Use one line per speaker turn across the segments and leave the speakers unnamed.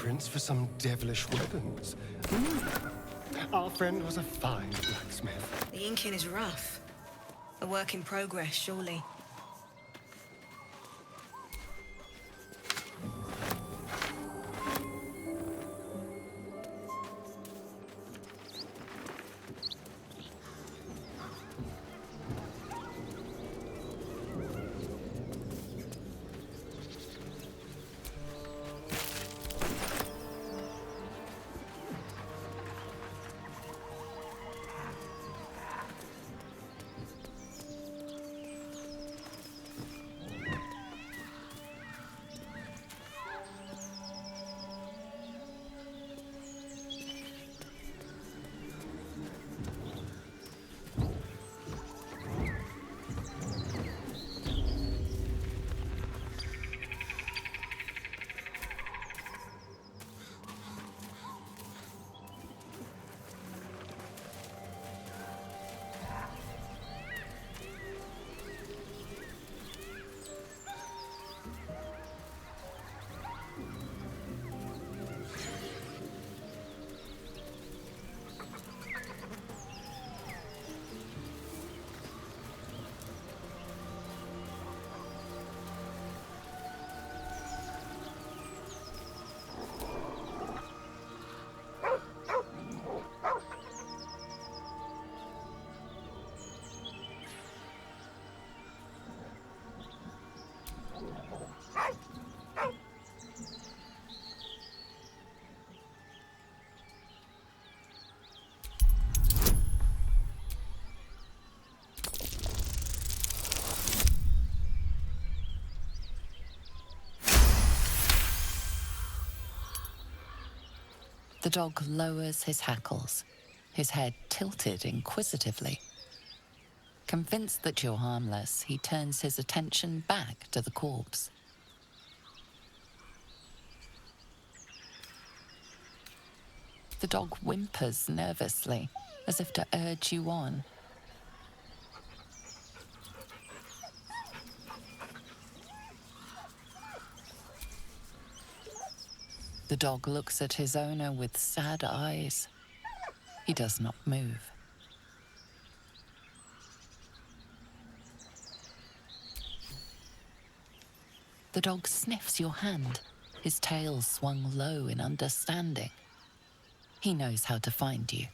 blueprints for some devilish weapons. Our friend was a fine blacksmith.
The inking is rough. A work in progress, surely.
The dog lowers his hackles, his head tilted inquisitively. Convinced that you're harmless, he turns his attention back to the corpse. The dog whimpers nervously, as if to urge you on. The dog looks at his owner with sad eyes. He does not move. The dog sniffs your hand, his tail swung low in understanding. He knows how to find you.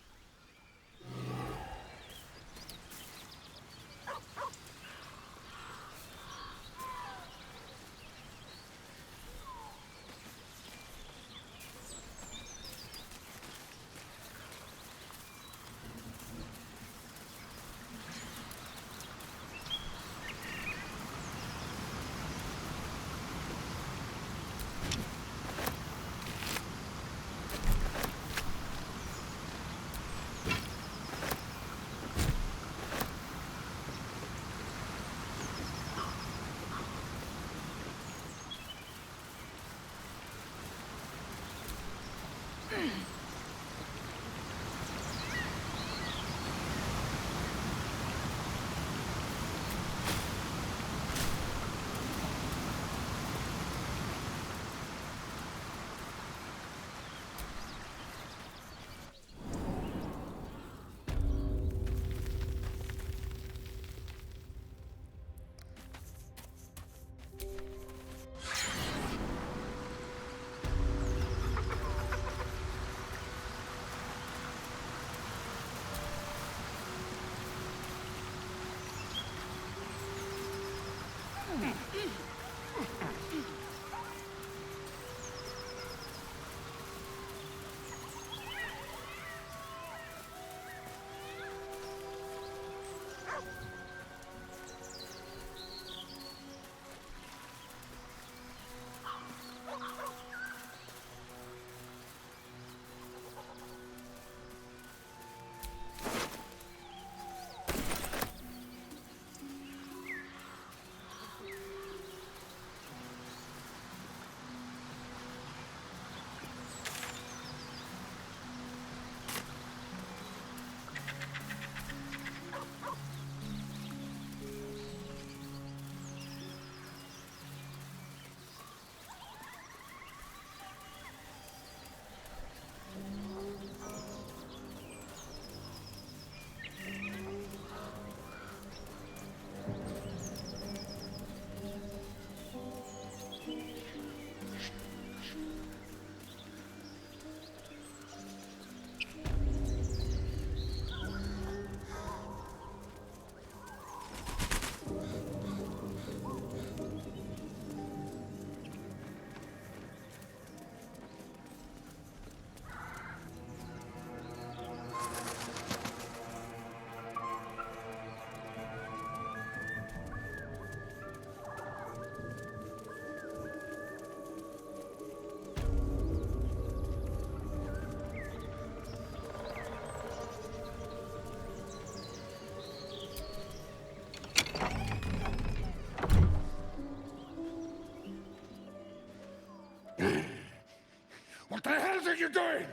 doing?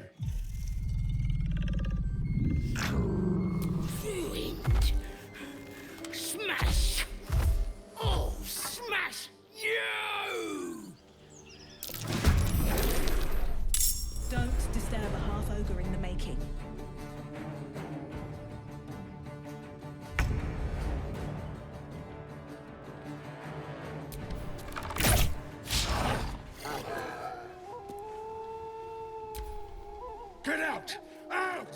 Ruined. Smash! Oh, smash you!
Don't disturb a half-ogre in the making.
Get out! Out!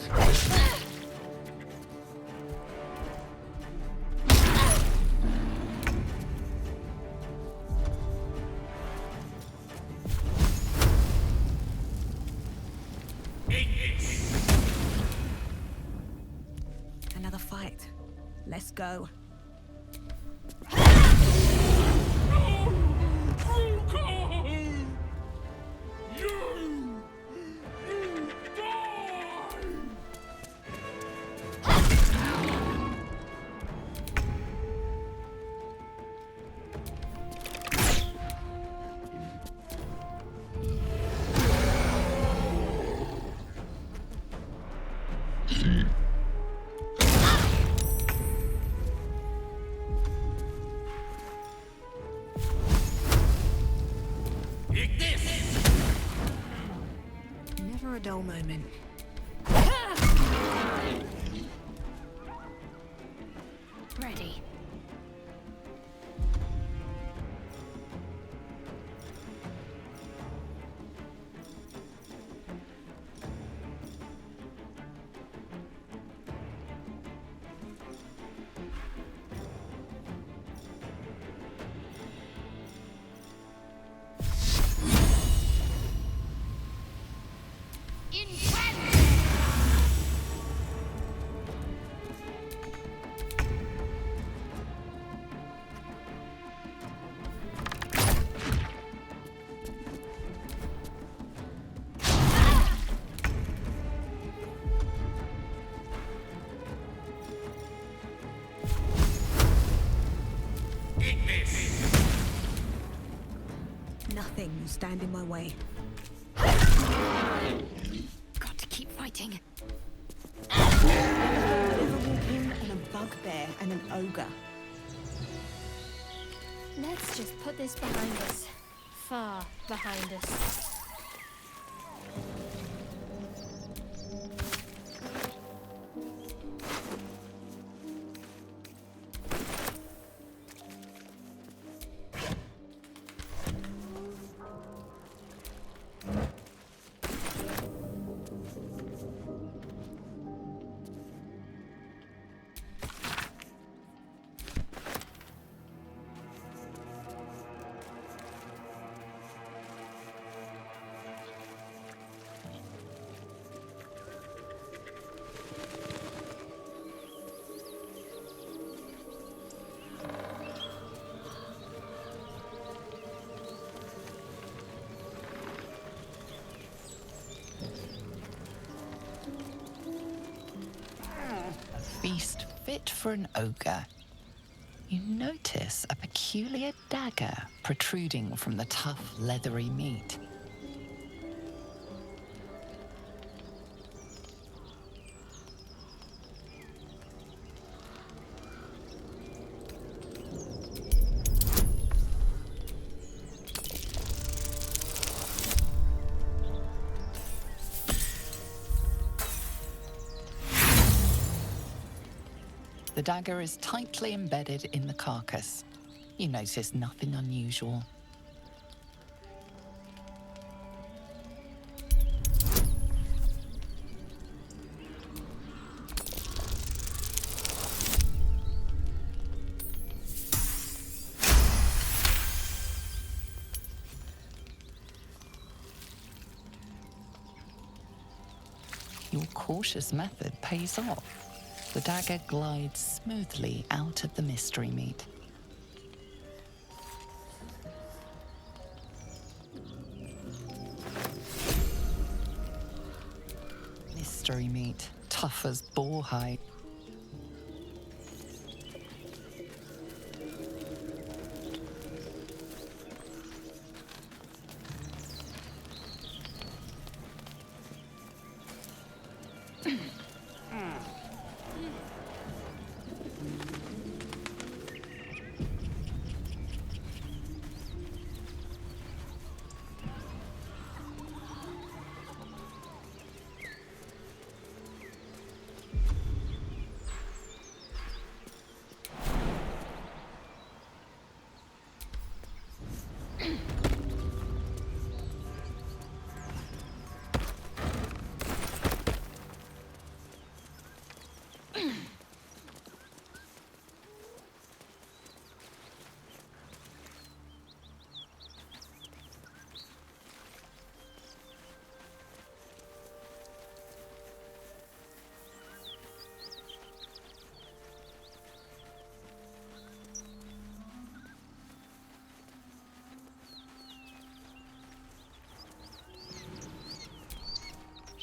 Another fight. Let's go. Never a dull moment.
Ready.
Nothing will stand in my way.
Got to keep fighting.
A walk-in and a bugbear and an ogre.
Let's just put this behind us. Far behind us.
Feast fit for an ogre. You notice a peculiar dagger protruding from the tough, leathery meat. The dagger is tightly embedded in the carcass. You notice nothing unusual. Your cautious method pays off. The dagger glides smoothly out of the mystery meat. Mystery meat, tough as boar hide.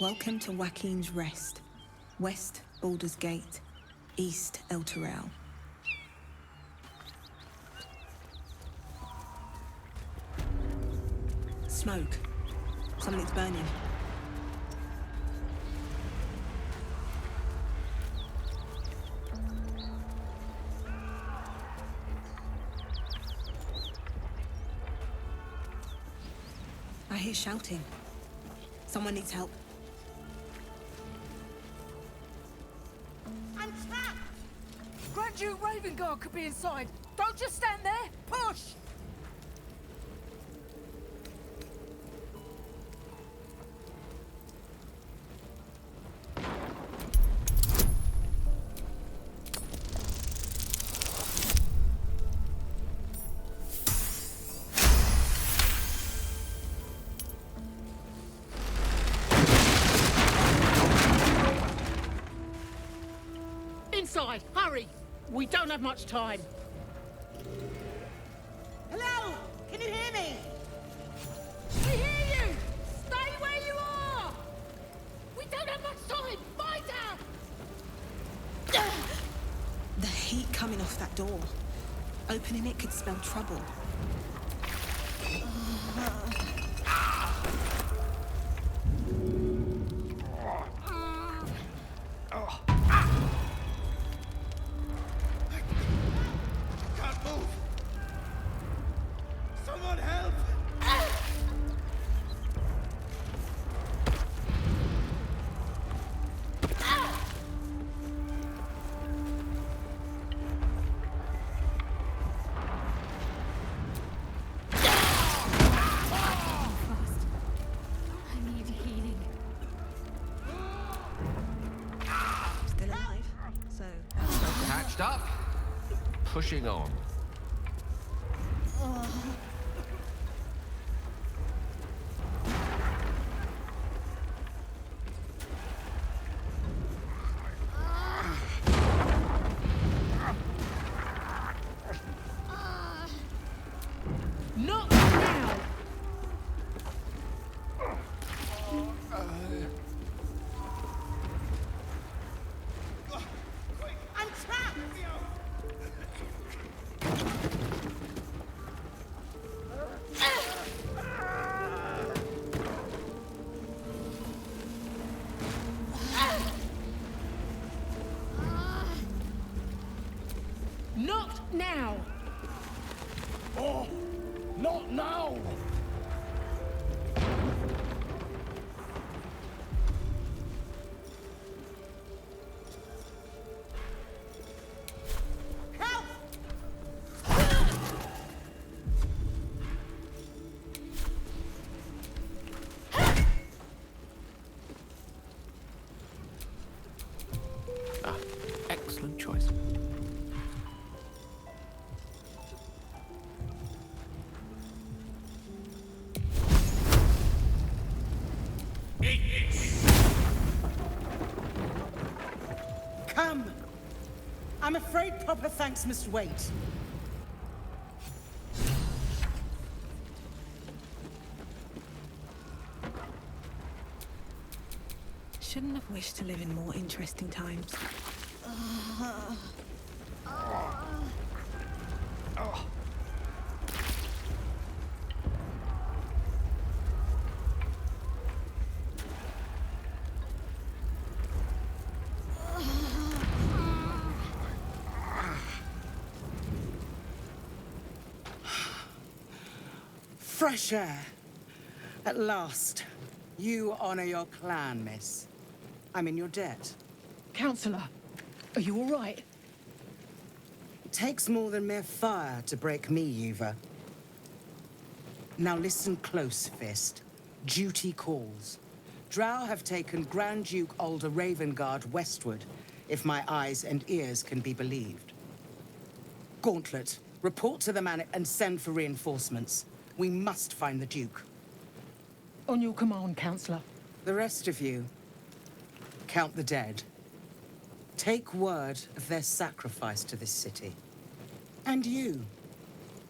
Welcome to Joaquin's Rest. West, Baldur's Gate. East, El Terrell. Smoke. Something's burning. I hear shouting. Someone needs help.
I'm trapped! Grand Duke Ravengard could be inside. Don't just stand there. Push! Inside, hurry! We don't have much time.
Hello? Can you hear me?
We hear you! Stay where you are! We don't have much time! Fight out!
The heat coming off that door. Opening it could spell trouble.
Can't move! Someone help!
Fast. I need healing.
Still alive. So,
Patched up, pushing on.
Not now!
I'm trapped!
Not now!
Oh, not now!
Help!
Ah, excellent choice.
Come! I'm afraid proper thanks must wait.
shouldn't have wished to live in more interesting times.
Fresh air. At last. You honor your clan, miss. I'm in your debt.
Counselor, are you all right?
It takes more than mere fire to break me, Yuva. Now listen close, Fist. Duty calls. Drow have taken Grand Duke Ulder Ravengard westward, if my eyes and ears can be believed. Gauntlet, report to the man and send for reinforcements. We must find the Duke.
On your command, Counselor.
The rest of you, count the dead. Take word of their sacrifice to this city. And you,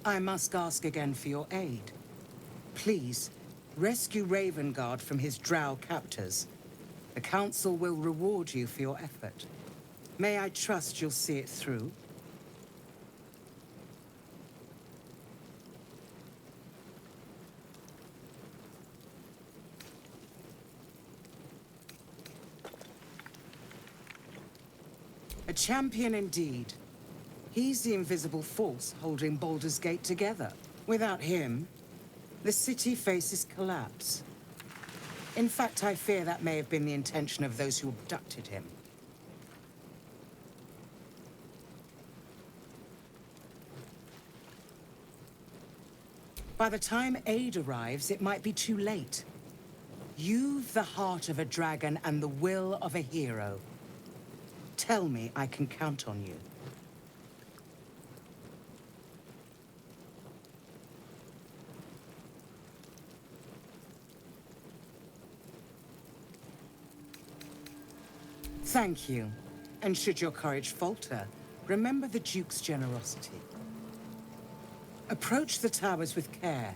I must ask again for your aid. Please, rescue Ravengard from his drow captors. The Council will reward you for your effort. May I trust you'll see it through? A champion indeed. He's the invisible force holding Baldur's Gate together. Without him, the city faces collapse. In fact, I fear that may have been the intention of those who abducted him. By the time aid arrives, it might be too late. You've the heart of a dragon and the will of a hero. Tell me I can count on you. Thank you. And should your courage falter, remember the Duke's generosity. Approach the towers with care.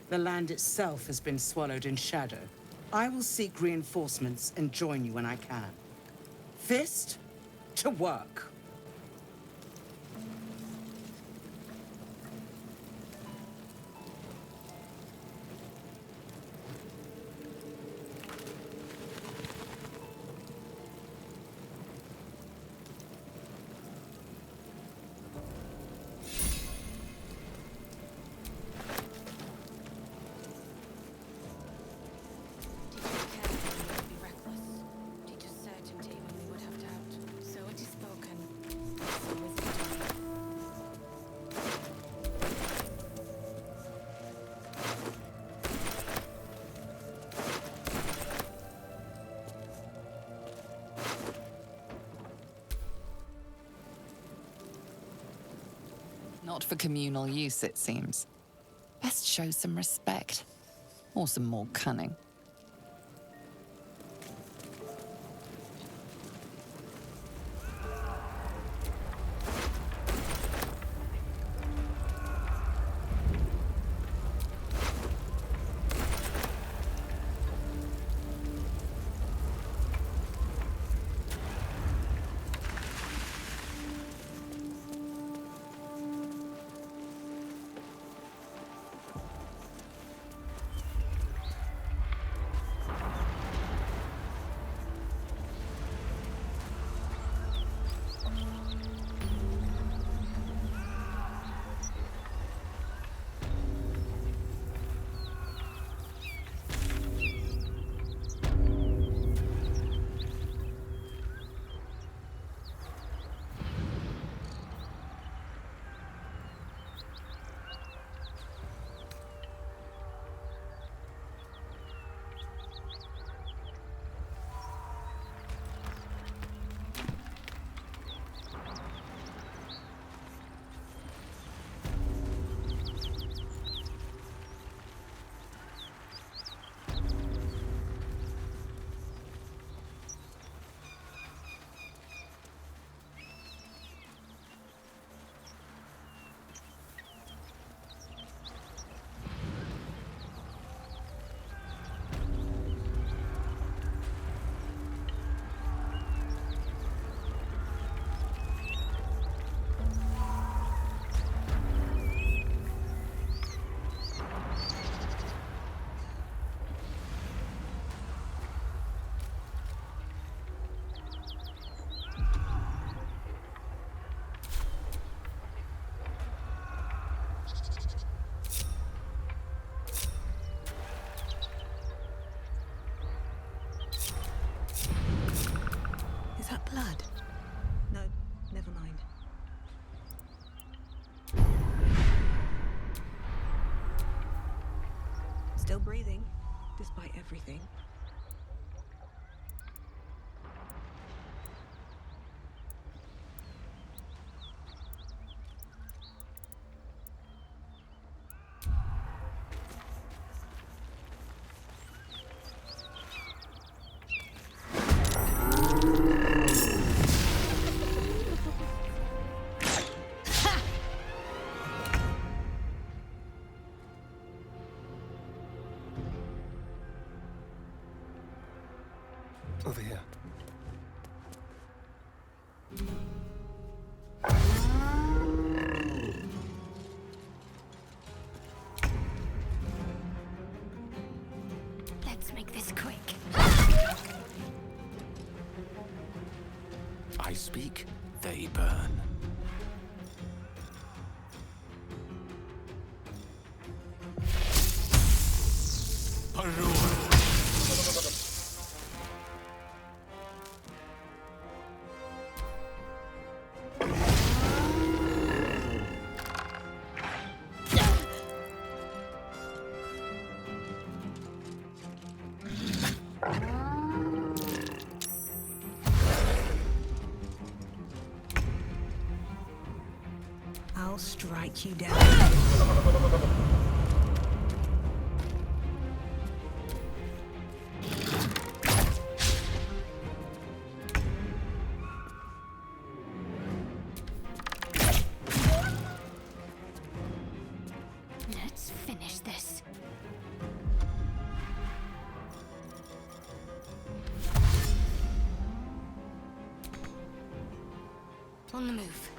The land itself has been swallowed in shadow. I will seek reinforcements and join you when I can. Fist, to work.
Not for communal use, it seems. Best show some respect. Or some more cunning.
Is that blood? No, never mind. Still breathing, despite everything.
speak, they burn.
I'll strike you down.
Let's finish this. On the move.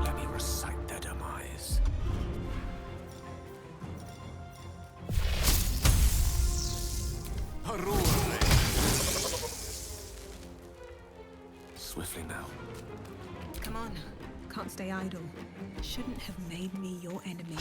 Let me recite their demise. Swiftly now.
Come on. Can't stay idle. Shouldn't have made me your enemy.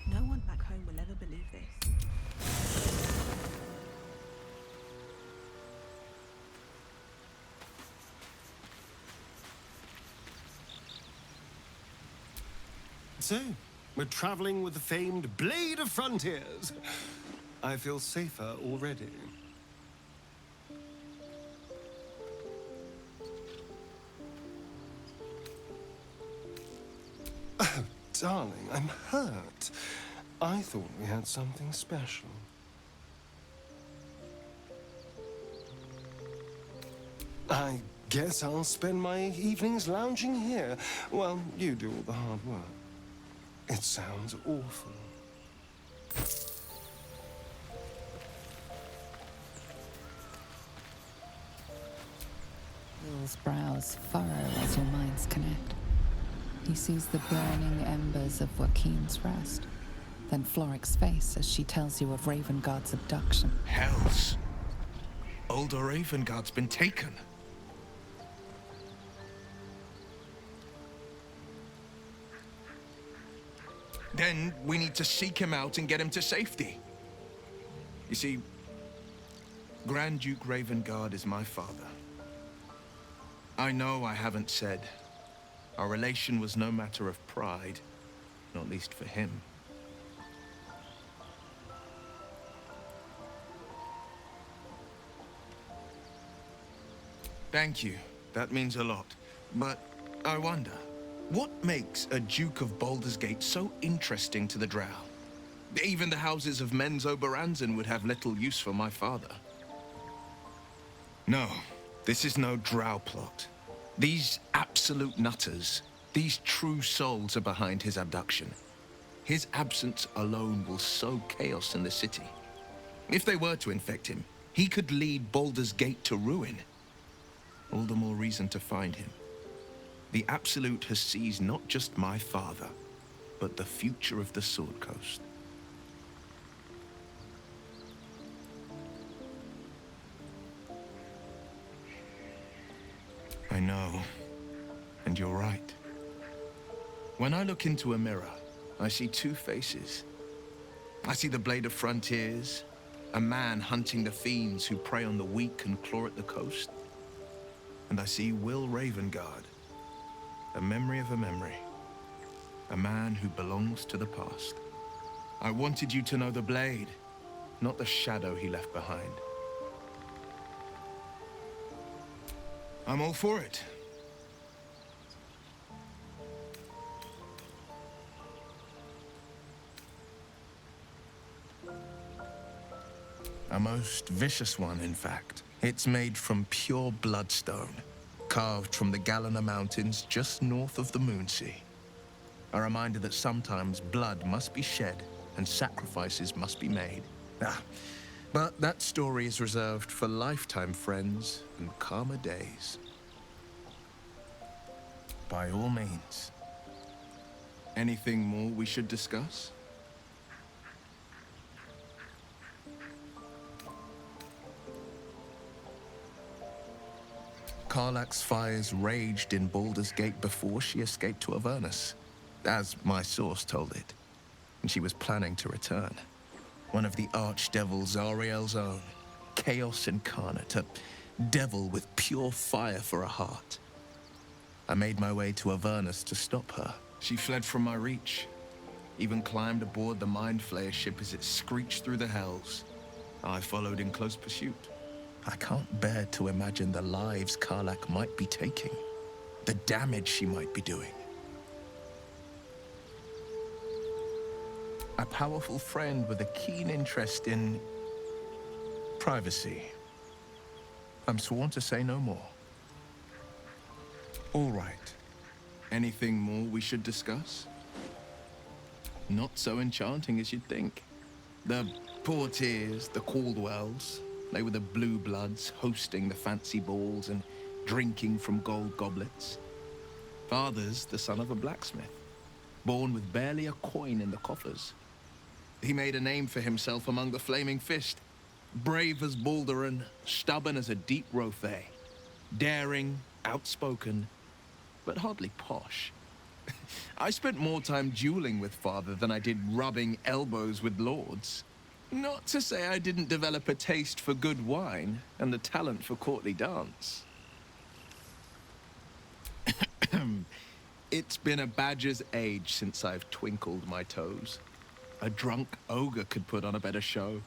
No one back home will ever believe this.
So, we're traveling with the famed Blade of Frontiers. I feel safer already. Oh, darling, I'm hurt. I thought we had something special. I guess I'll spend my evenings lounging here while you do all the hard work. It sounds awful.
Will's brows furrow as your minds connect. He sees the burning embers of Joaquin's rest, then Floric's face as she tells you of Ravengard's abduction.
Hells. Older Ravengard's been taken. Then we need to seek him out and get him to safety. You see, Grand Duke Ravengard is my father. I know I haven't said. Our relation was no matter of pride, not least for him. Thank you. That means a lot. But I wonder, what makes a Duke of Baldur's Gate so interesting to the Drow? Even the houses of Men's Oberanzen would have little use for my father. No, this is no Drow plot. These absolute nutters, these true souls are behind his abduction. His absence alone will sow chaos in the city. If they were to infect him, he could lead Baldur's Gate to ruin. All the more reason to find him. The Absolute has seized not just my father, but the future of the Sword Coast. I know. And you're right. When I look into a mirror, I see two faces. I see the Blade of Frontiers, a man hunting the fiends who prey on the weak and claw at the coast. And I see Will Ravengard, a memory of a memory, a man who belongs to the past. I wanted you to know the Blade, not the shadow he left behind. I'm all for it. A most vicious one, in fact. It's made from pure bloodstone, carved from the Galena Mountains just north of the Moonsea. A reminder that sometimes blood must be shed and sacrifices must be made. But that story is reserved for lifetime friends and calmer days. By all means. Anything more we should discuss? Karlach's fires raged in Baldur's Gate before she escaped to Avernus, as my source told it, and she was planning to return. One of the archdevils Zariel's own, chaos incarnate, a devil with pure fire for a heart. I made my way to Avernus to stop her. She fled from my reach, even climbed aboard the Mind Flayer ship as it screeched through the hells. I followed in close pursuit. I can't bear to imagine the lives Karlach might be taking, the damage she might be doing. A powerful friend with a keen interest in privacy. I'm sworn to say no more. All right. Anything more we should discuss? Not so enchanting as you'd think. The Portiers, the Caldwells, they were the blue bloods hosting the fancy balls and drinking from gold goblets. Father's the son of a blacksmith, born with barely a coin in the coffers. He made a name for himself among the Flaming Fist, brave as Baldur, stubborn as a deep Rothay, daring, outspoken, but hardly posh. I spent more time dueling with Father than I did rubbing elbows with lords. Not to say I didn't develop a taste for good wine and the talent for courtly dance. It's been a badger's age since I've twinkled my toes. A drunk ogre could put on a better show.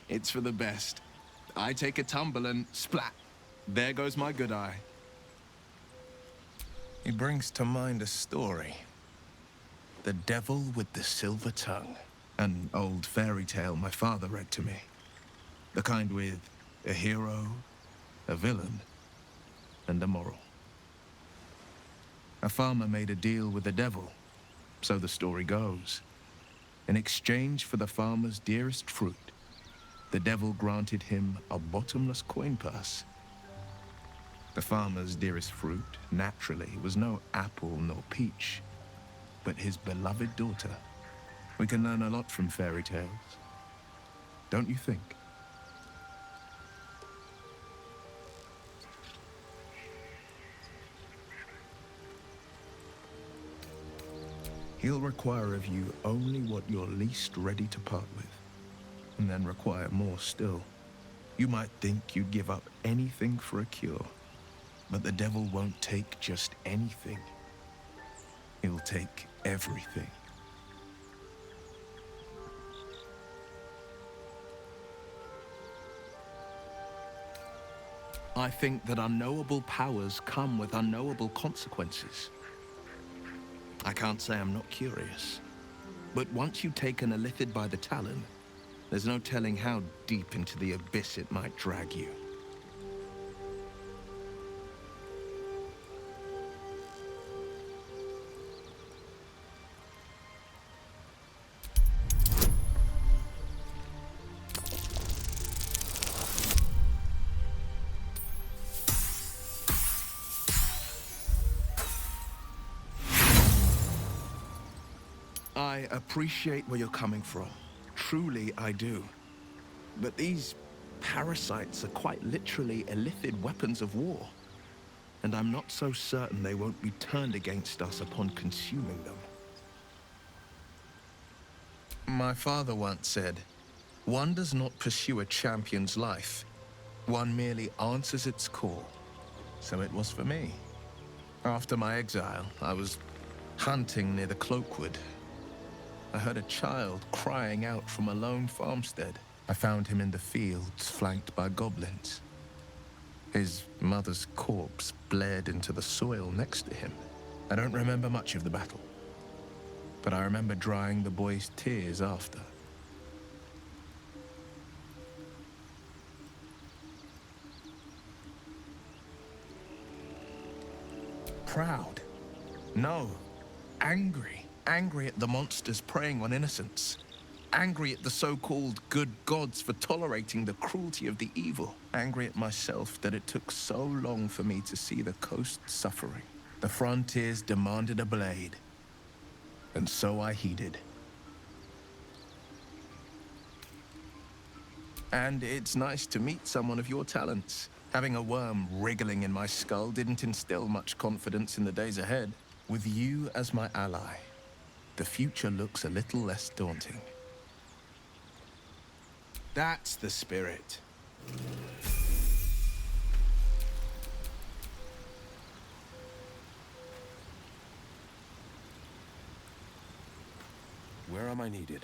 It's for the best. I take a tumble and splat. There goes my good eye. He brings to mind a story. The Devil with the Silver Tongue. An old fairy tale my father read to me. The kind with a hero, a villain, and a moral. A farmer made a deal with the devil, so the story goes. In exchange for the farmer's dearest fruit, the devil granted him a bottomless coin purse. The farmer's dearest fruit, naturally, was no apple nor peach, but his beloved daughter. We can learn a lot from fairy tales, don't you think? He'll require of you only what you're least ready to part with, and then require more still. You might think you'd give up anything for a cure, but the devil won't take just anything. He'll take everything. I think that unknowable powers come with unknowable consequences. I can't say I'm not curious, but once you've taken a lithid by the talon, there's no telling how deep into the abyss it might drag you. I appreciate where you're coming from, Truly, I do. But these parasites are quite literally illithid weapons of war. And I'm not so certain they won't be turned against us upon consuming them. My father once said, "One does not pursue a champion's life. One merely answers its call." So it was for me. After my exile, I was hunting near the Cloakwood. I heard a child crying out from a lone farmstead. I found him in the fields, flanked by goblins. His mother's corpse bled into the soil next to him. I don't remember much of the battle, but I remember drying the boy's tears after. Proud? No. Angry. Angry at the monsters preying on innocents. Angry at the so-called good gods for tolerating the cruelty of the evil. Angry at myself that it took so long for me to see the coast suffering. The frontiers demanded a blade, and so I heeded. And it's nice to meet someone of your talents. Having a worm wriggling in my skull didn't instill much confidence in the days ahead. With you as my ally, the future looks a little less daunting. That's the spirit.
Where am I needed?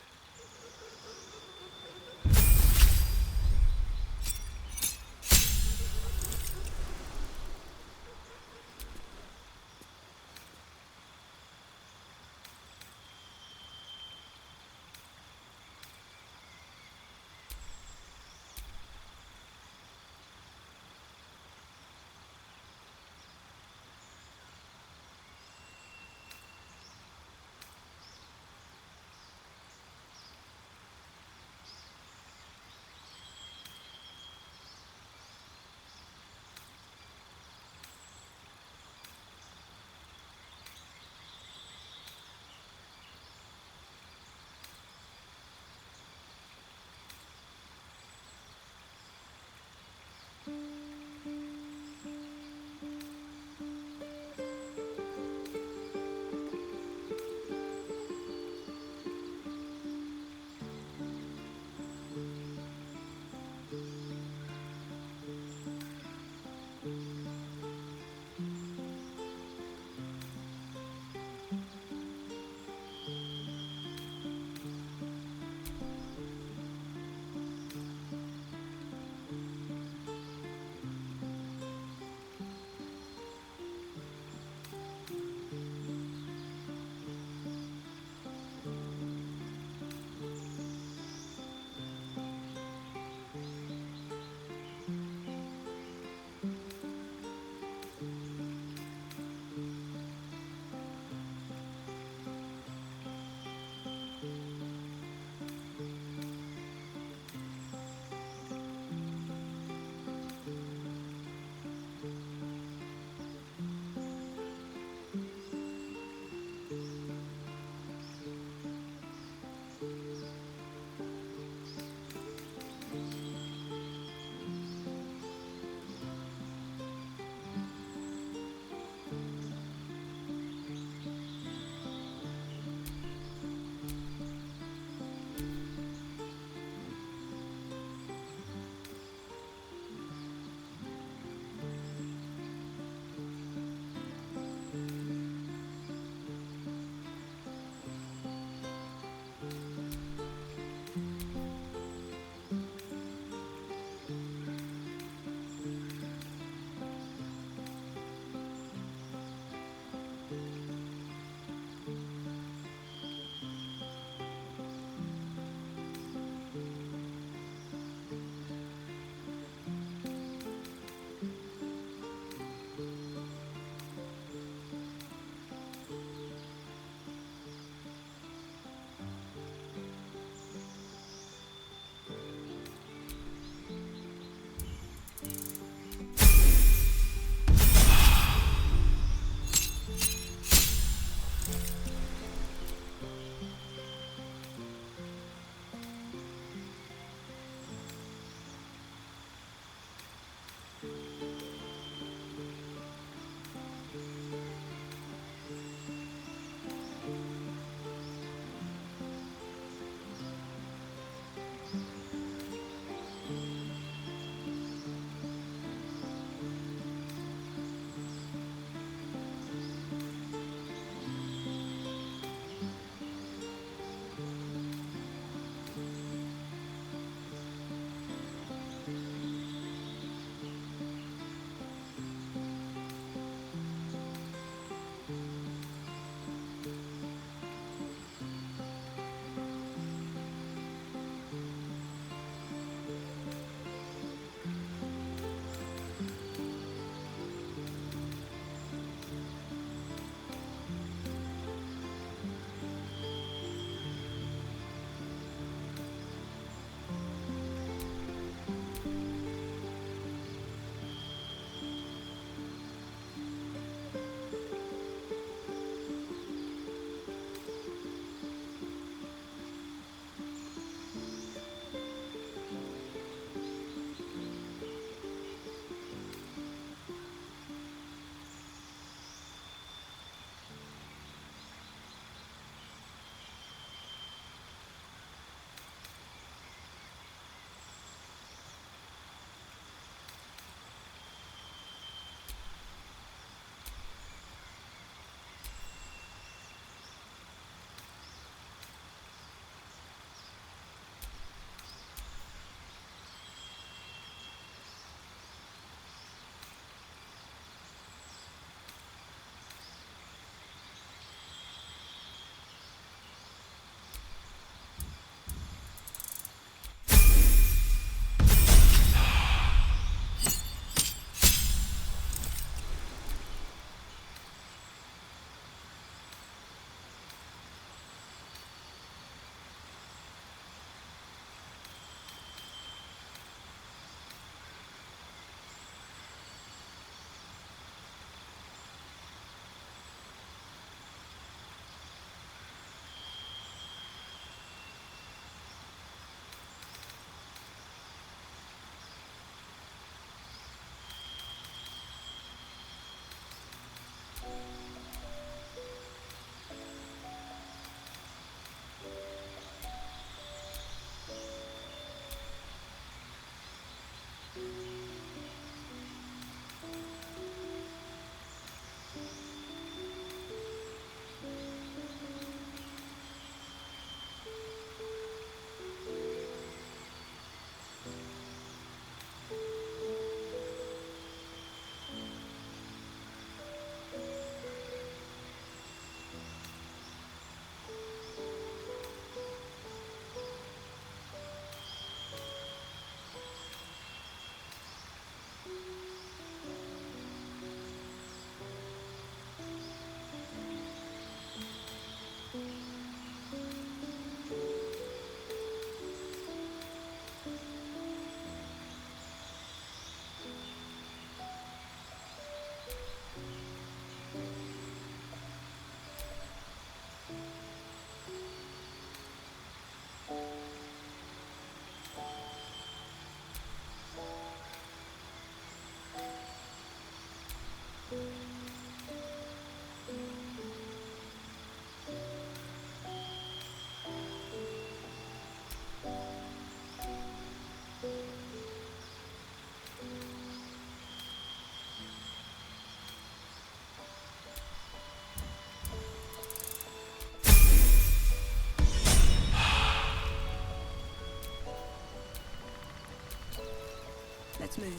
Let's move.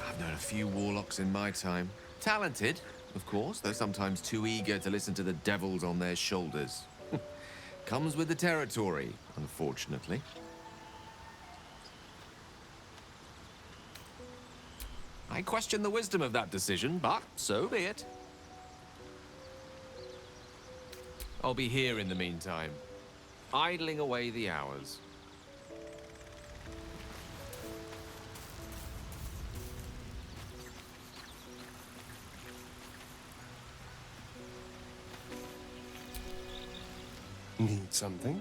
I've known a few warlocks in my time. Talented, of course, though sometimes too eager to listen to the devils on their shoulders. Comes with the territory, unfortunately. I question the wisdom of that decision, but so be it. I'll be here in the meantime, idling away the hours.
Need something?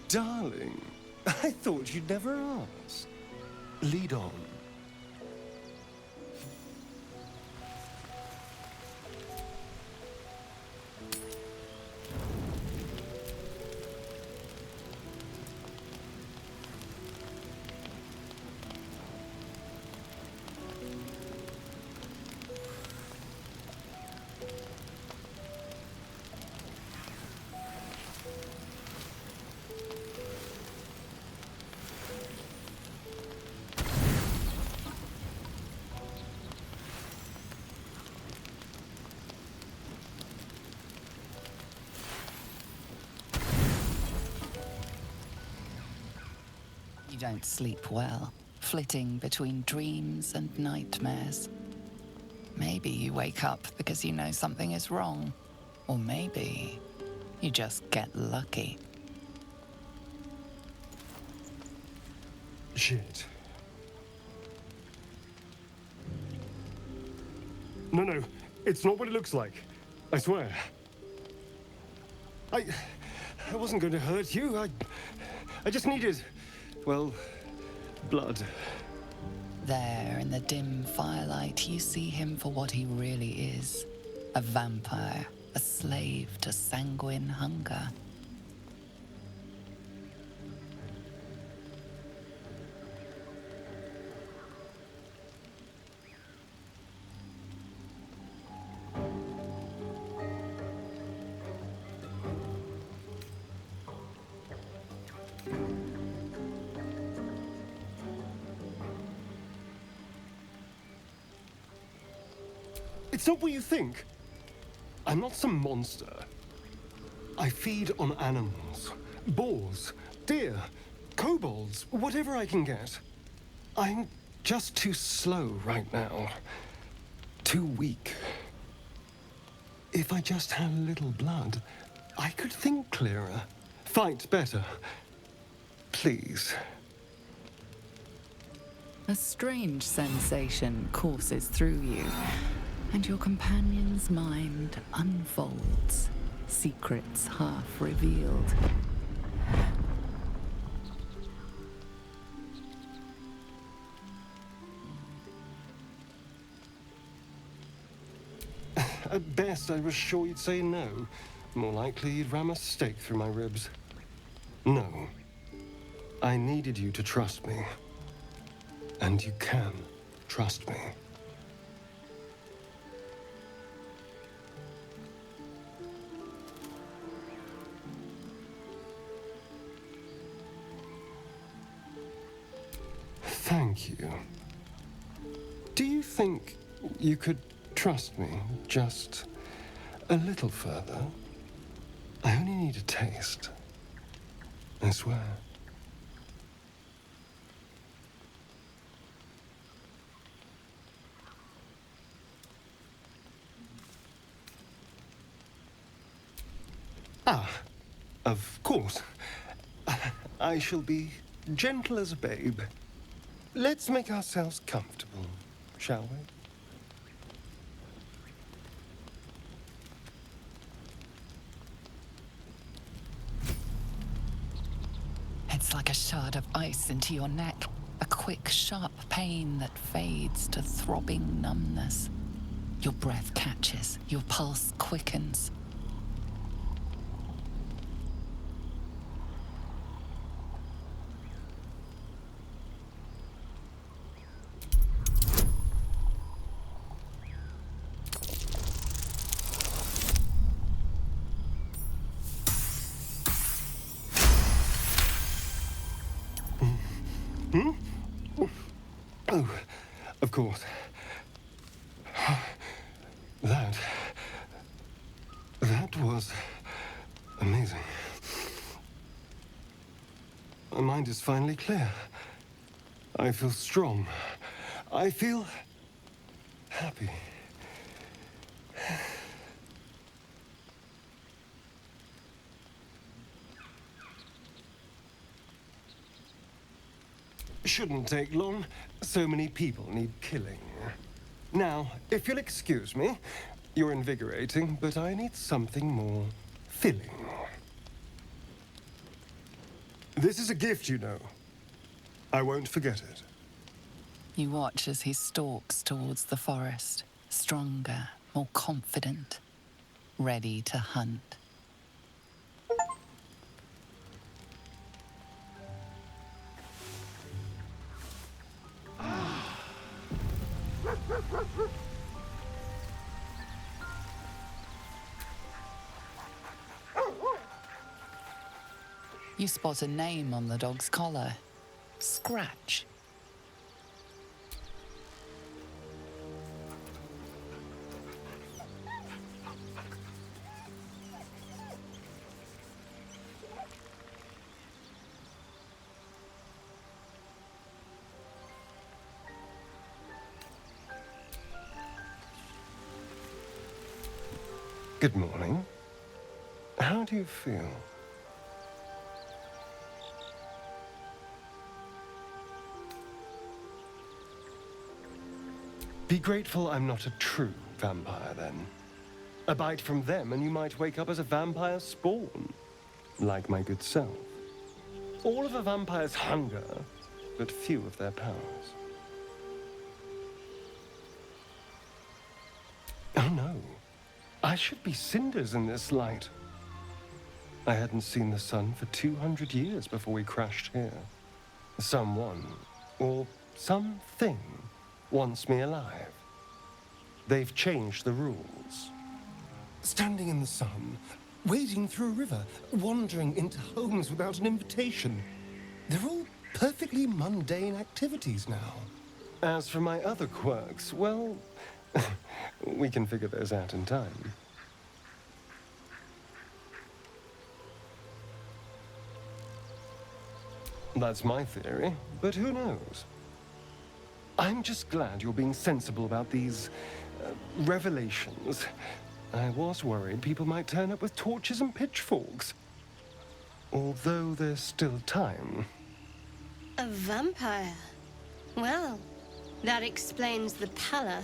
Darling, I thought you'd never ask. Lead on.
You don't sleep well, flitting between dreams and nightmares. Maybe you wake up because you know something is wrong. Or maybe you just get lucky.
Shit. No, it's not what it looks like. I swear. I wasn't going to hurt you. I just needed, well, blood.
There, in the dim firelight, you see him for what he really is. A vampire, a slave to sanguine hunger.
It's not what you think. I'm not some monster. I feed on animals. Boars, deer, kobolds, whatever I can get. I'm just too slow right now. Too weak. If I just had a little blood, I could think clearer, fight better. Please.
A strange sensation courses through you, and your companion's mind unfolds, secrets half revealed.
At best, I was sure you'd say no. More likely, you'd ram a stake through my ribs. No. I needed you to trust me. And you can trust me. Thank you. Do you think you could trust me just a little further? I only need a taste. I swear. Ah, of course. I shall be gentle as a babe. Let's make ourselves comfortable, shall we?
sinks like a shard of ice into your neck, a quick, sharp pain that fades to throbbing numbness. Your breath catches, your pulse quickens.
Oh, of course. That was amazing. My mind is finally clear. I feel strong. I feel happy. Shouldn't take long. So many people need killing. Now, if you'll excuse me, you're invigorating, but I need something more filling. This is a gift, you know. I won't forget it.
You watch as he stalks towards the forest, stronger, more confident, ready to hunt. You spot a name on the dog's collar. Scratch.
Good morning. How do you feel? Be grateful I'm not a true vampire, then. A bite from them and you might wake up as a vampire spawn, like my good self. All of a vampire's hunger, but few of their powers. Oh no, I should be cinders in this light. I hadn't seen the sun for 200 years before we crashed here. Someone, or something, wants me alive. They've changed the rules. Standing in the sun, wading through a river, wandering into homes without an invitation. They're all perfectly mundane activities now. As for my other quirks, well, we can figure those out in time. That's my theory, but who knows? I'm just glad you're being sensible about these revelations. I was worried people might turn up with torches and pitchforks. Although there's still time.
A vampire? Well, that explains the pallor.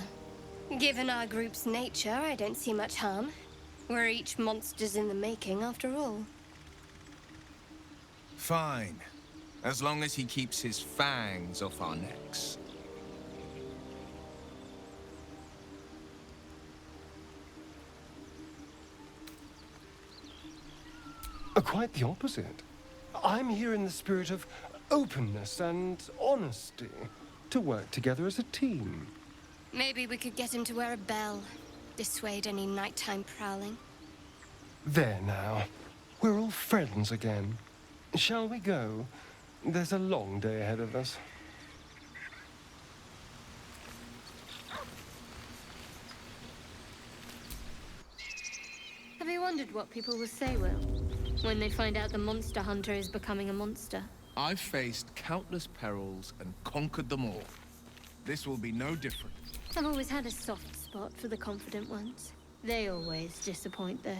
Given our group's nature, I don't see much harm. We're each monsters in the making, after all.
Fine. As long as he keeps his fangs off our necks.
Quite the opposite. I'm here in the spirit of openness and honesty, to work together as a team.
Maybe we could get him to wear a bell. Dissuade any nighttime prowling.
There now. We're all friends again. Shall we go? There's a long day ahead of us.
Have you wondered what people will say, Will, when they find out the monster hunter is becoming a monster?
I've faced countless perils and conquered them all. This will be no different.
I've always had a soft spot for the confident ones. They always disappoint, though.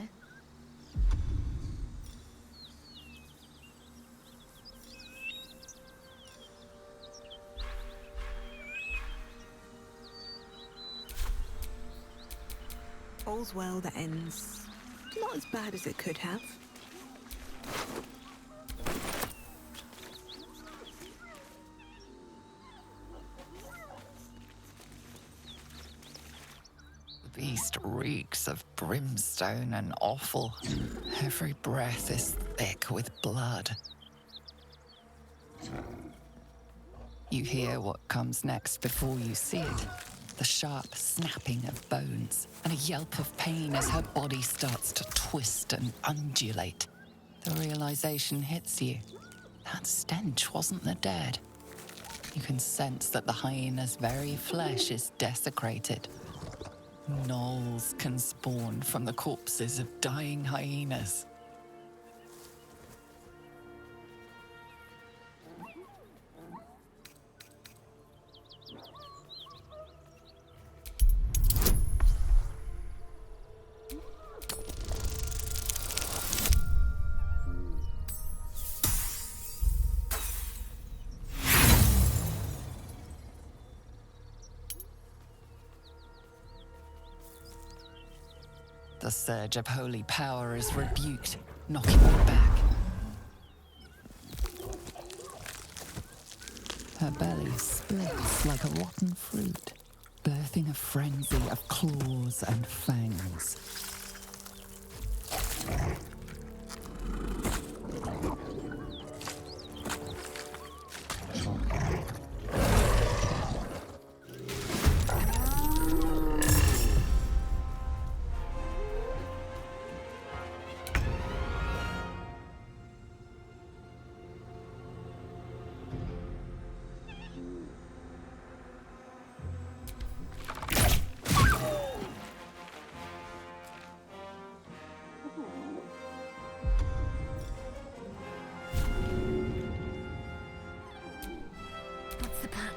All's well that ends not as bad as it could have.
reeks of brimstone and offal. Every breath is thick with blood. You hear what comes next before you see it. The sharp snapping of bones and a yelp of pain as her body starts to twist and undulate. The realization hits you. That stench wasn't the dead. You can sense that the hyena's very flesh is desecrated. Gnolls can spawn from the corpses of dying hyenas. The surge of holy power is rebuked, knocking her back. Her belly splits like a rotten fruit, birthing a frenzy of claws and fangs.
What's the plan?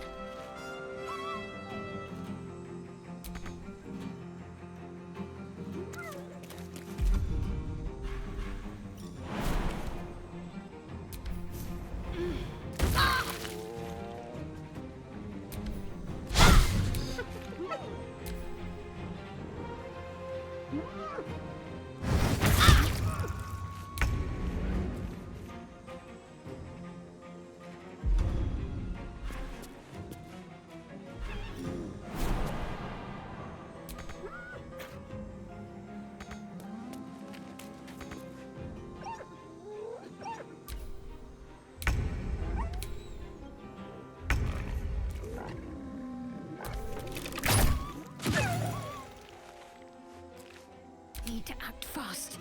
Need to act fast.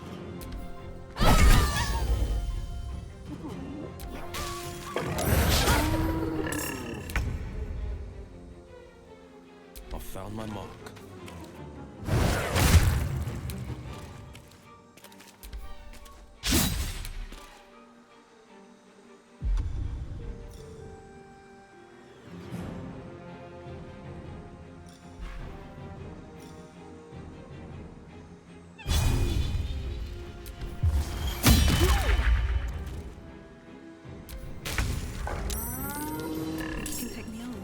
I found my mark.
You can take me on.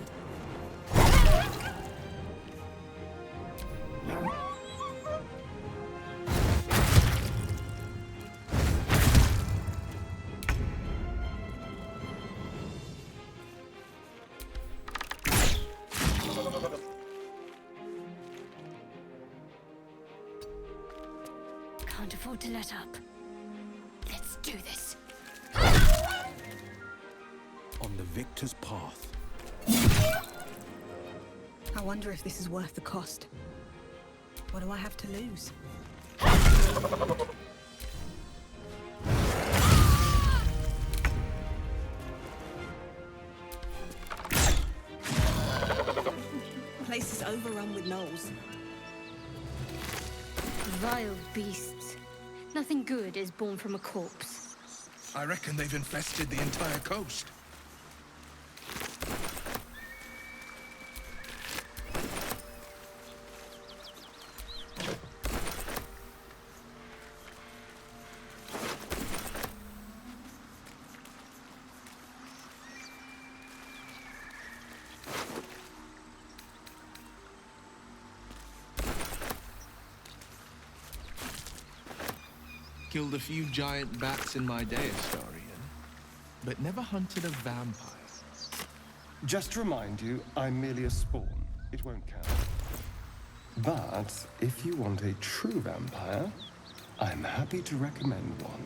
Can't afford to let up. Let's do this.
On the victor's path.
I wonder if this is worth the cost. What do I have to lose? The place is overrun with gnolls.
Vile beasts. Nothing good is born from a corpse.
I reckon they've infested the entire coast. Killed a few giant bats in my day, Astarian, but never hunted a vampire.
Just to remind you, I'm merely a spawn. It won't count. But if you want a true vampire, I'm happy to recommend one.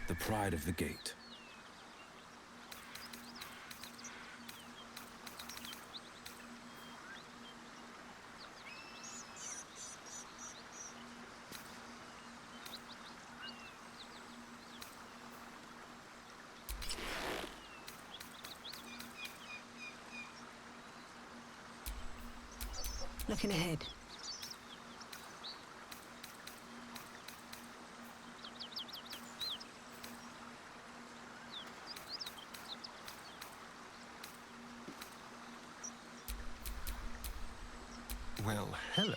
The pride of the gate.
Looking ahead.
Well, hello.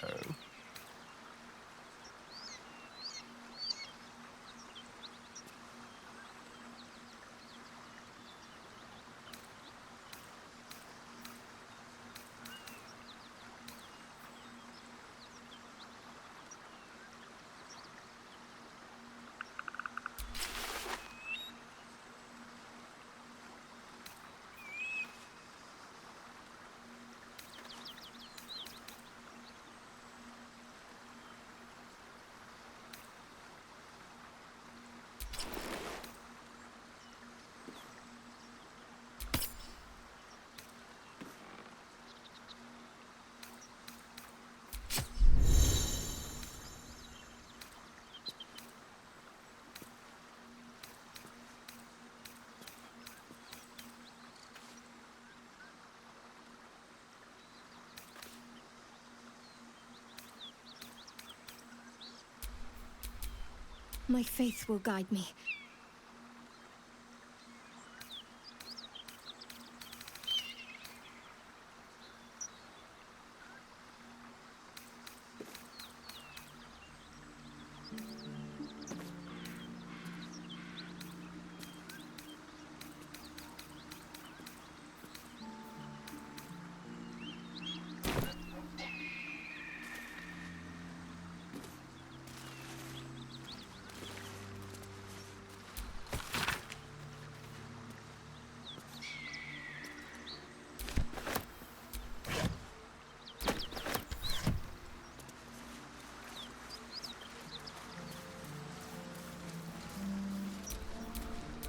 My faith will guide me.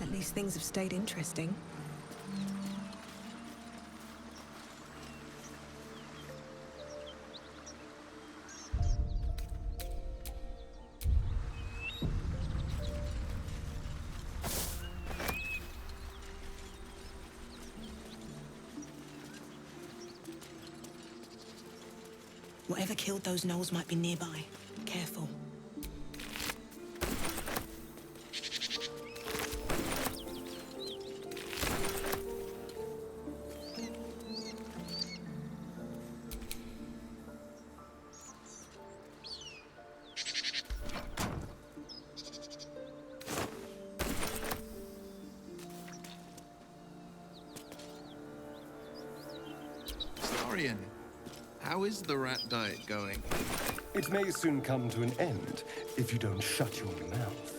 At least things have stayed interesting. Whatever killed those gnolls might be nearby. Careful.
How is the rat diet going?
It may soon come to an end if you don't shut your mouth.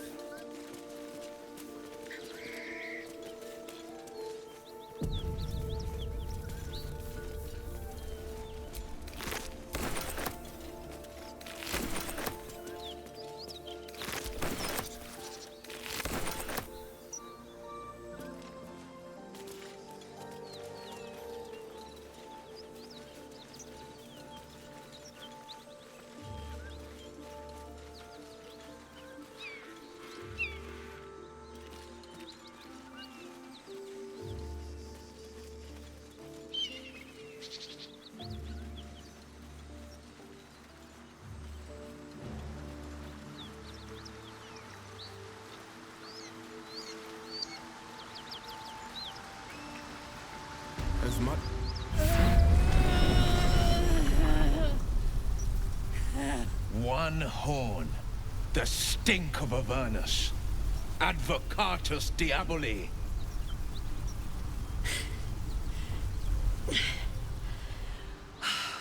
As much...
One horn. The stink of Avernus. Advocatus diaboli.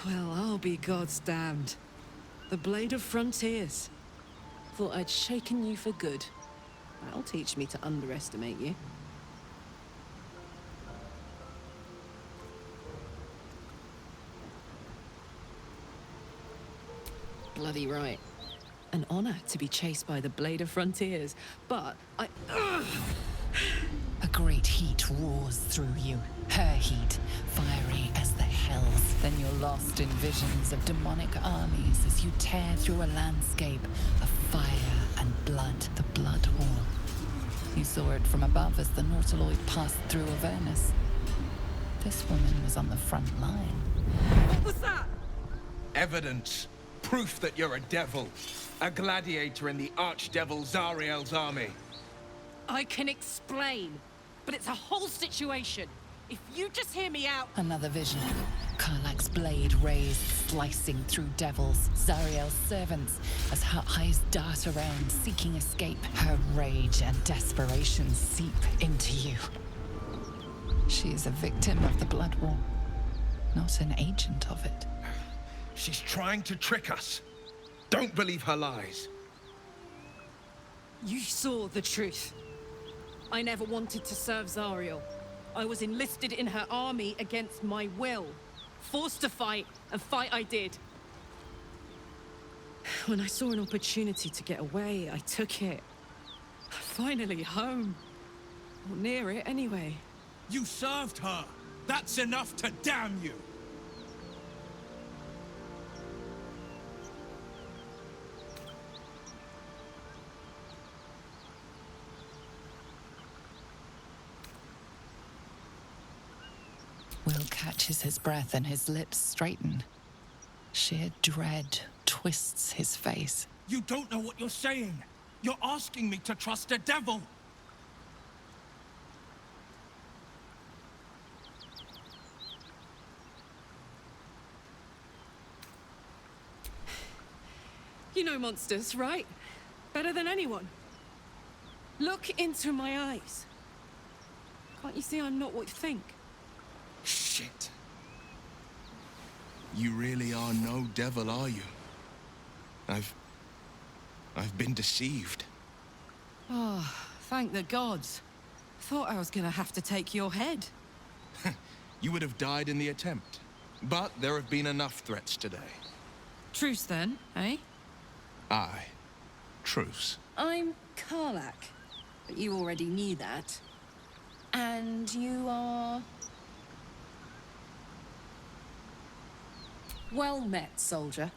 Well, I'll be God's damned. The Blade of Frontiers. Thought I'd shaken you for good. That'll teach me to underestimate you. Bloody right. An honor to be chased by the Blade of Frontiers, but I...
A great heat roars through you. Her heat, fiery as the hells. Then you're lost in visions of demonic armies as you tear through a landscape of fire and blood, the Blood War. You saw it from above as the Nautiloid passed through Avernus. This woman was on the front line.
What was that?
Evidence. Proof that you're a devil. A gladiator in the archdevil Zariel's army.
I can explain, but it's a whole situation. If you just hear me out...
Another vision. Karlach's blade raised, slicing through devils, Zariel's servants, as her eyes dart around, seeking escape. Her rage and desperation seep into you. She is a victim of the Blood War, not an agent of it.
She's trying to trick us. Don't believe her lies.
You saw the truth. I never wanted to serve Zariel. I was enlisted in her army against my will. Forced to fight, and fight I did. When I saw an opportunity to get away, I took it. Finally home. Or near it, anyway.
You served her! That's enough to damn you!
Will catches his breath and his lips straighten. Sheer dread twists his face.
You don't know what you're saying! You're asking me to trust a devil!
You know monsters, right? Better than anyone. Look into my eyes. Can't you see I'm not what you think?
Shit. You really are no devil, are you? I've been deceived.
Oh, thank the gods. Thought I was gonna have to take your head.
You would have died in the attempt. But there have been enough threats today.
Truce then, eh?
Aye. Truce.
I'm Karlak, but you already knew that. And you are... Well met, soldier.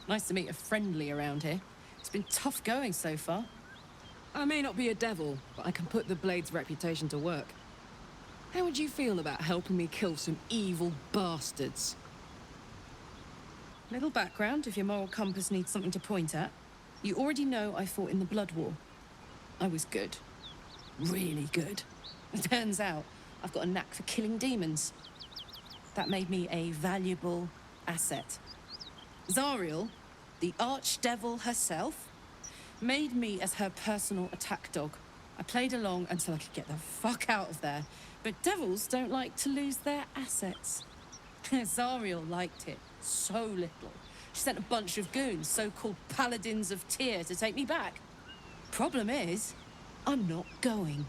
Nice to meet a friendly around here. It's been tough going so far. I may not be a devil, but I can put the Blade's reputation to work. How would you feel about helping me kill some evil bastards? Little background, if your moral compass needs something to point at. You already know I fought in the Blood War. I was good. Really good. It turns out I've got a knack for killing demons. That made me a valuable asset. Zariel, the archdevil herself, made me as her personal attack dog. I played along until I could get the fuck out of there. But devils don't like to lose their assets. Zariel liked it so little. She sent a bunch of goons, so-called paladins of Tyr, to take me back. Problem is, I'm not going.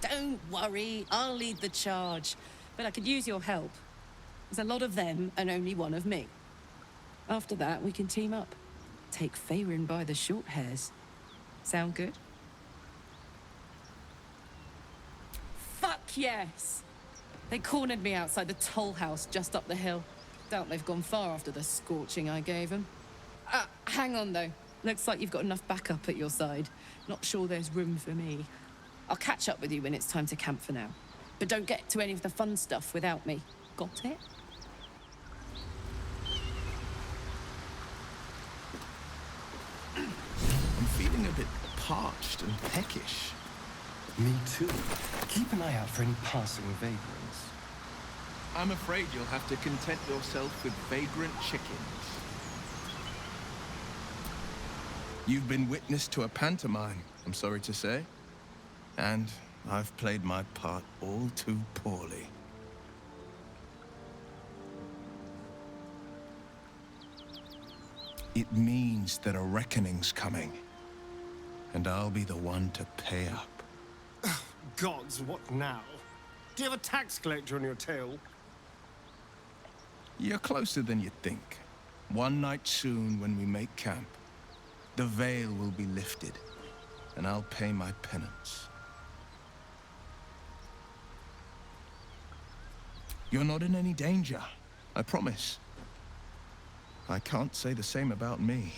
Don't worry, I'll lead the charge. But I could use your help. There's a lot of them and only one of me. After that, we can team up. Take Faerun by the short hairs. Sound good? Fuck yes! They cornered me outside the toll house just up the hill. Doubt they've gone far after the scorching I gave them. Hang on though. Looks like you've got enough backup at your side. Not sure there's room for me. I'll catch up with you when it's time to camp for now. But don't get to any of the fun stuff without me. Got it?
I'm feeling a bit parched and peckish.
Me too. Keep an eye out for any passing vagrants.
I'm afraid you'll have to content yourself with vagrant chickens. You've been witness to a pantomime, I'm sorry to say. And I've played my part all too poorly. It means that a reckoning's coming. And I'll be the one to pay up.
Gods, what now? Do you have a tax collector on your tail?
You're closer than you think. One night soon, when we make camp, the veil will be lifted, and I'll pay my penance. You're not in any danger, I promise. I can't say the same about me.